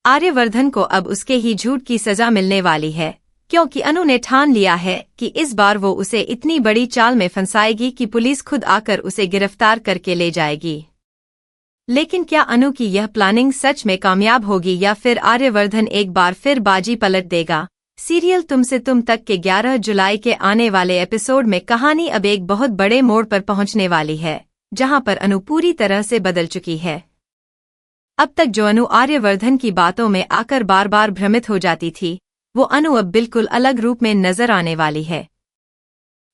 आर्यवर्धन को अब उसके ही झूठ की सजा मिलने वाली है, क्योंकि अनु ने ठान लिया है कि इस बार वो उसे इतनी बड़ी चाल में फंसाएगी कि पुलिस खुद आकर उसे गिरफ्तार करके ले जाएगी। लेकिन क्या अनु की यह प्लानिंग सच में कामयाब होगी या फिर आर्यवर्धन एक बार फिर बाजी पलट देगा? सीरियल तुम से तुम तक के 11 जुलाई के आने वाले एपिसोड में कहानी अब एक बहुत बड़े मोड़ पर पहुंचने वाली है, जहां पर अनु पूरी तरह से बदल चुकी है। अब तक जो अनु आर्यवर्धन की बातों में आकर बार बार भ्रमित हो जाती थी, वो अनु अब बिल्कुल अलग रूप में नजर आने वाली है।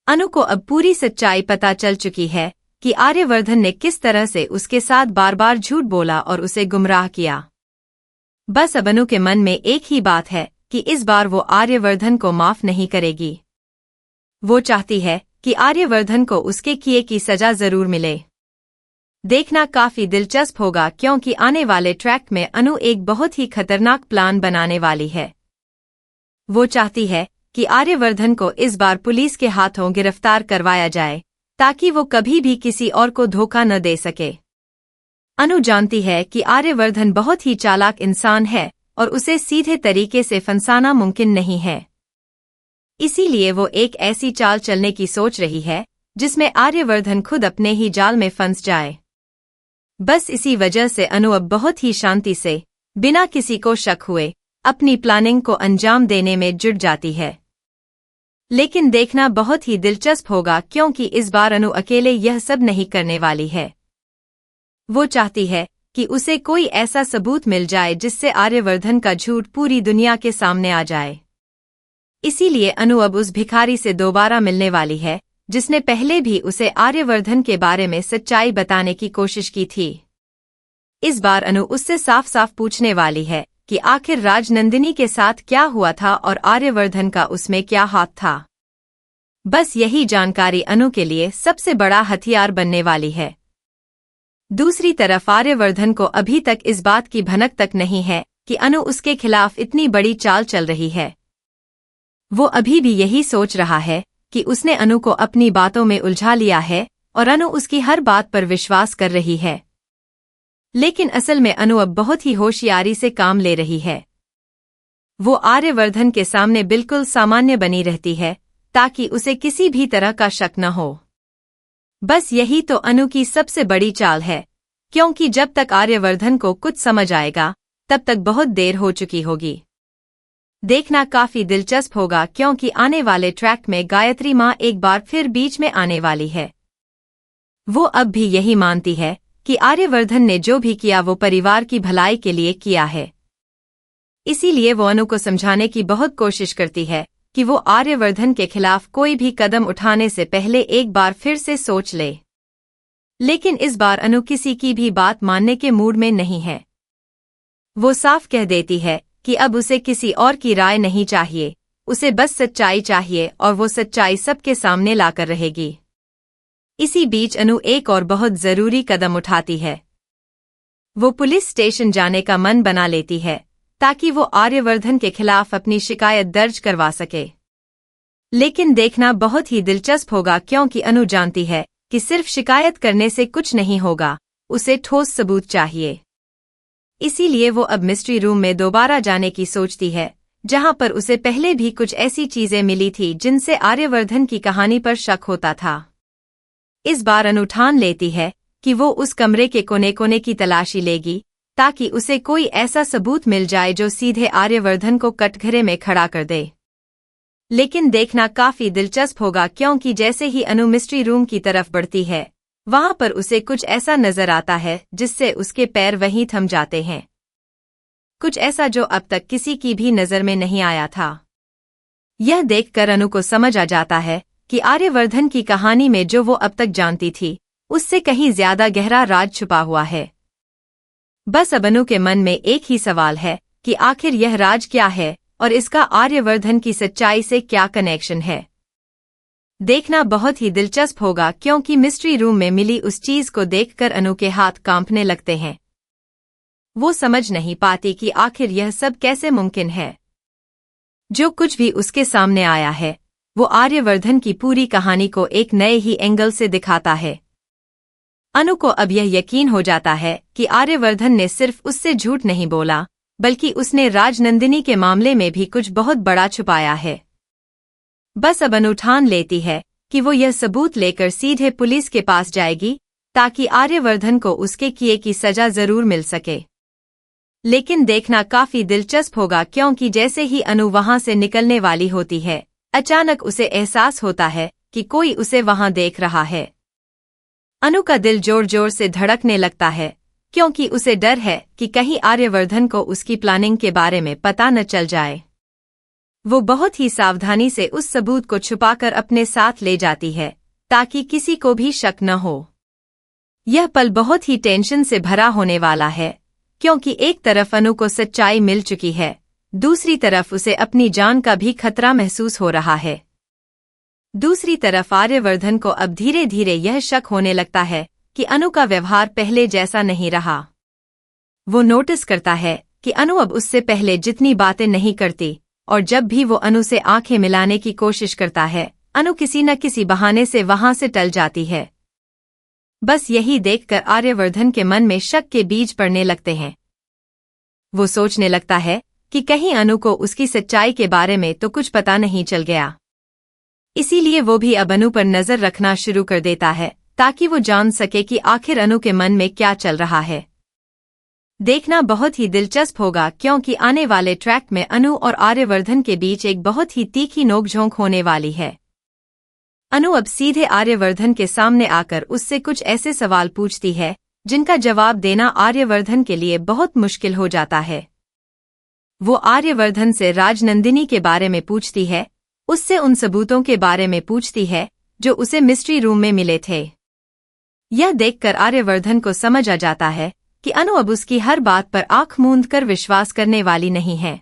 अनु को अब पूरी सच्चाई पता चल चुकी है कि आर्यवर्धन ने किस तरह से उसके साथ बार बार झूठ बोला और उसे गुमराह किया। बस अब अनु के मन में एक ही बात है कि इस बार वो आर्यवर्धन को माफ नहीं करेगी। वो चाहती है कि आर्यवर्धन को उसके किए की सजा जरूर मिले। देखना काफी दिलचस्प होगा, क्योंकि आने वाले ट्रैक में अनु एक बहुत ही खतरनाक प्लान बनाने वाली है। वो चाहती है कि आर्यवर्धन को इस बार पुलिस के हाथों गिरफ्तार करवाया जाए, ताकि वो कभी भी किसी और को धोखा न दे सके। अनु जानती है कि आर्यवर्धन बहुत ही चालाक इंसान है और उसे सीधे तरीके से फंसाना मुमकिन नहीं है। इसीलिए वो एक ऐसी चाल चलने की सोच रही है जिसमें आर्यवर्धन खुद अपने ही जाल में फंस जाए। बस इसी वजह से अनु अब बहुत ही शांति से, बिना किसी को शक हुए, अपनी प्लानिंग को अंजाम देने में जुट जाती है। लेकिन देखना बहुत ही दिलचस्प होगा, क्योंकि इस बार अनु अकेले यह सब नहीं करने वाली है। वो चाहती है कि उसे कोई ऐसा सबूत मिल जाए जिससे आर्यवर्धन का झूठ पूरी दुनिया के सामने आ जाए। इसीलिए अनु अब उस भिखारी से दोबारा मिलने वाली है जिसने पहले भी उसे आर्यवर्धन के बारे में सच्चाई बताने की कोशिश की थी। इस बार अनु उससे साफ साफ पूछने वाली है कि आखिर राजनंदिनी के साथ क्या हुआ था और आर्यवर्धन का उसमें क्या हाथ था। बस यही जानकारी अनु के लिए सबसे बड़ा हथियार बनने वाली है। दूसरी तरफ आर्यवर्धन को अभी तक इस बात की भनक तक नहीं है कि अनु उसके खिलाफ इतनी बड़ी चाल चल रही है। वो अभी भी यही सोच रहा है कि उसने अनु को अपनी बातों में उलझा लिया है और अनु उसकी हर बात पर विश्वास कर रही है। लेकिन असल में अनु अब बहुत ही होशियारी से काम ले रही है। वो आर्यवर्धन के सामने बिल्कुल सामान्य बनी रहती है, ताकि उसे किसी भी तरह का शक न हो। बस यही तो अनु की सबसे बड़ी चाल है, क्योंकि जब तक आर्यवर्धन को कुछ समझ आएगा तब तक बहुत देर हो चुकी होगी। देखना काफी दिलचस्प होगा, क्योंकि आने वाले ट्रैक में गायत्री माँ एक बार फिर बीच में आने वाली है। वो अब भी यही मानती है कि आर्यवर्धन ने जो भी किया वो परिवार की भलाई के लिए किया है। इसीलिए वो अनु को समझाने की बहुत कोशिश करती है कि वो आर्यवर्धन के खिलाफ कोई भी कदम उठाने से पहले एक बार फिर से सोच ले। लेकिन इस बार अनु किसी की भी बात मानने के मूड में नहीं है। वो साफ कह देती है कि अब उसे किसी और की राय नहीं चाहिए, उसे बस सच्चाई चाहिए और वो सच्चाई सबके सामने लाकर रहेगी। इसी बीच अनु एक और बहुत जरूरी कदम उठाती है। वो पुलिस स्टेशन जाने का मन बना लेती है, ताकि वो आर्यवर्धन के खिलाफ अपनी शिकायत दर्ज करवा सके। लेकिन देखना बहुत ही दिलचस्प होगा, क्योंकि अनु जानती है कि सिर्फ शिकायत करने से कुछ नहीं होगा, उसे ठोस सबूत चाहिए। इसीलिए वो अब मिस्ट्री रूम में दोबारा जाने की सोचती है, जहां पर उसे पहले भी कुछ ऐसी चीजें मिली थी जिनसे आर्यवर्धन की कहानी पर शक होता था। इस बार अनु ठान लेती है कि वो उस कमरे के कोने कोने की तलाशी लेगी, ताकि उसे कोई ऐसा सबूत मिल जाए जो सीधे आर्यवर्धन को कटघरे में खड़ा कर दे। लेकिन देखना काफी दिलचस्प होगा, क्योंकि जैसे ही अनु मिस्ट्री रूम की तरफ बढ़ती है, वहां पर उसे कुछ ऐसा नजर आता है जिससे उसके पैर वहीं थम जाते हैं। कुछ ऐसा जो अब तक किसी की भी नजर में नहीं आया था। यह देखकर अनु को समझ आ जाता है कि आर्यवर्धन की कहानी में जो वो अब तक जानती थी, उससे कहीं ज्यादा गहरा राज छुपा हुआ है। बस अब अनु के मन में एक ही सवाल है कि आखिर यह राज क्या है और इसका आर्यवर्धन की सच्चाई से क्या कनेक्शन है। देखना बहुत ही दिलचस्प होगा, क्योंकि मिस्ट्री रूम में मिली उस चीज को देखकर अनु के हाथ कांपने लगते हैं। वो समझ नहीं पाती कि आखिर यह सब कैसे मुमकिन है। जो कुछ भी उसके सामने आया है, वो आर्यवर्धन की पूरी कहानी को एक नए ही एंगल से दिखाता है। अनु को अब यह यकीन हो जाता है कि आर्यवर्धन ने सिर्फ उससे झूठ नहीं बोला, बल्कि उसने राजनंदिनी के मामले में भी कुछ बहुत बड़ा छुपाया है। बस अब अनु ठान लेती है कि वो यह सबूत लेकर सीधे पुलिस के पास जाएगी ताकि आर्यवर्धन को उसके किए की सजा जरूर मिल सके। लेकिन देखना काफी दिलचस्प होगा, क्योंकि जैसे ही अनु वहां से निकलने वाली होती है, अचानक उसे एहसास होता है कि कोई उसे वहां देख रहा है। अनु का दिल जोर जोर से धड़कने लगता है, क्योंकि उसे डर है कि कहीं आर्यवर्धन को उसकी प्लानिंग के बारे में पता न चल जाए। वो बहुत ही सावधानी से उस सबूत को छुपाकर अपने साथ ले जाती है ताकि किसी को भी शक न हो। यह पल बहुत ही टेंशन से भरा होने वाला है, क्योंकि एक तरफ अनु को सच्चाई मिल चुकी है, दूसरी तरफ उसे अपनी जान का भी खतरा महसूस हो रहा है। दूसरी तरफ आर्यवर्धन को अब धीरे धीरे यह शक होने लगता है कि अनु का व्यवहार पहले जैसा नहीं रहा। वो नोटिस करता है कि अनु अब उससे पहले जितनी बातें नहीं करती, और जब भी वो अनु से आंखें मिलाने की कोशिश करता है, अनु किसी न किसी बहाने से वहां से टल जाती है। बस यही देखकर आर्यवर्धन के मन में शक के बीज पड़ने लगते हैं। वो सोचने लगता है कि कहीं अनु को उसकी सच्चाई के बारे में तो कुछ पता नहीं चल गया। इसीलिए वो भी अब अनु पर नजर रखना शुरू कर देता है ताकि वो जान सके कि आखिर अनु के मन में क्या चल रहा है। देखना बहुत ही दिलचस्प होगा, क्योंकि आने वाले ट्रैक में अनु और आर्यवर्धन के बीच एक बहुत ही तीखी नोकझोंक होने वाली है। अनु अब सीधे आर्यवर्धन के सामने आकर उससे कुछ ऐसे सवाल पूछती है जिनका जवाब देना आर्यवर्धन के लिए बहुत मुश्किल हो जाता है। वो आर्यवर्धन से राजनंदिनी के बारे में पूछती है, उससे उन सबूतों के बारे में पूछती है जो उसे मिस्ट्री रूम में मिले थे। यह देखकर आर्यवर्धन को समझ आ जाता है कि अनु अब उसकी हर बात पर आंख मूंद कर विश्वास करने वाली नहीं है।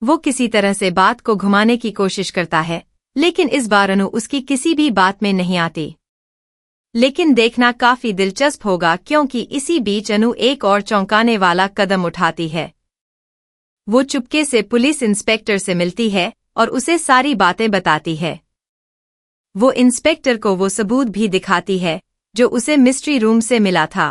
वो किसी तरह से बात को घुमाने की कोशिश करता है, लेकिन इस बार अनु उसकी किसी भी बात में नहीं आती। लेकिन देखना काफी दिलचस्प होगा, क्योंकि इसी बीच अनु एक और चौंकाने वाला कदम उठाती है। वो चुपके से पुलिस इंस्पेक्टर से मिलती है और उसे सारी बातें बताती है। वो इंस्पेक्टर को वो सबूत भी दिखाती है जो उसे मिस्ट्री रूम से मिला था।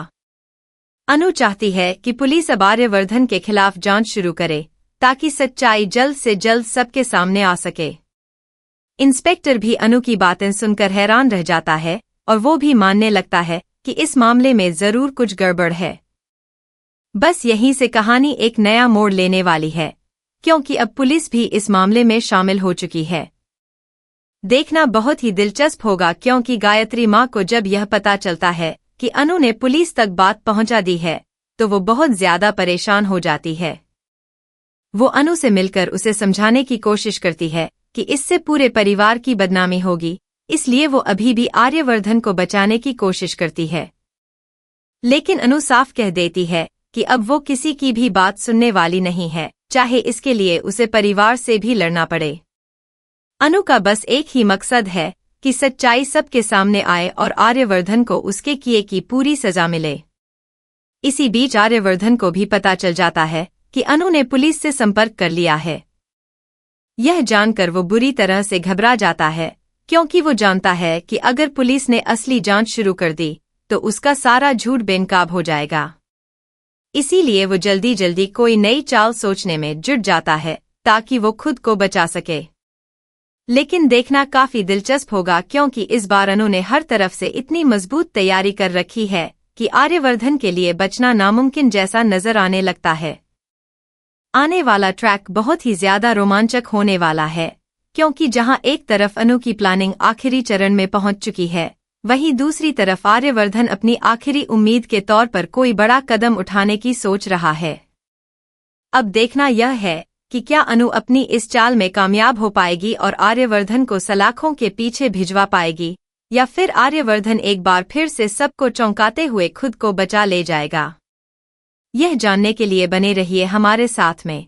अनु चाहती है कि पुलिस अब आर्यवर्धन के खिलाफ जांच शुरू करे ताकि सच्चाई जल्द से जल्द सबके सामने आ सके। इंस्पेक्टर भी अनु की बातें सुनकर हैरान रह जाता है और वो भी मानने लगता है कि इस मामले में जरूर कुछ गड़बड़ है। बस यहीं से कहानी एक नया मोड़ लेने वाली है, क्योंकि अब पुलिस भी इस मामले में शामिल हो चुकी है। देखना बहुत ही दिलचस्प होगा, क्योंकि गायत्री माँ को जब यह पता चलता है कि अनु ने पुलिस तक बात पहुंचा दी है तो वो बहुत ज्यादा परेशान हो जाती है। वो अनु से मिलकर उसे समझाने की कोशिश करती है कि इससे पूरे परिवार की बदनामी होगी, इसलिए वो अभी भी आर्यवर्धन को बचाने की कोशिश करती है। लेकिन अनु साफ कह देती है कि अब वो किसी की भी बात सुनने वाली नहीं है, चाहे इसके लिए उसे परिवार से भी लड़ना पड़े। अनु का बस एक ही मकसद है कि सच्चाई सबके सामने आए और आर्यवर्धन को उसके किए की पूरी सजा मिले। इसी बीच आर्यवर्धन को भी पता चल जाता है कि अनु ने पुलिस से संपर्क कर लिया है। यह जानकर वो बुरी तरह से घबरा जाता है, क्योंकि वो जानता है कि अगर पुलिस ने असली जांच शुरू कर दी तो उसका सारा झूठ बेनकाब हो जाएगा। इसीलिए वो जल्दी जल्दी कोई नई चाल सोचने में जुट जाता है ताकि वो खुद को बचा सके। लेकिन देखना काफी दिलचस्प होगा, क्योंकि इस बार अनु ने हर तरफ से इतनी मजबूत तैयारी कर रखी है कि आर्यवर्धन के लिए बचना नामुमकिन जैसा नजर आने लगता है। आने वाला ट्रैक बहुत ही ज्यादा रोमांचक होने वाला है, क्योंकि जहां एक तरफ अनु की प्लानिंग आखिरी चरण में पहुंच चुकी है, वहीं दूसरी तरफ आर्यवर्धन अपनी आखिरी उम्मीद के तौर पर कोई बड़ा कदम उठाने की सोच रहा है। अब देखना यह है कि क्या अनु अपनी इस चाल में कामयाब हो पाएगी और आर्यवर्धन को सलाखों के पीछे भिजवा पाएगी, या फिर आर्यवर्धन एक बार फिर से सबको चौंकाते हुए खुद को बचा ले जाएगा। यह जानने के लिए बने रहिए हमारे साथ में।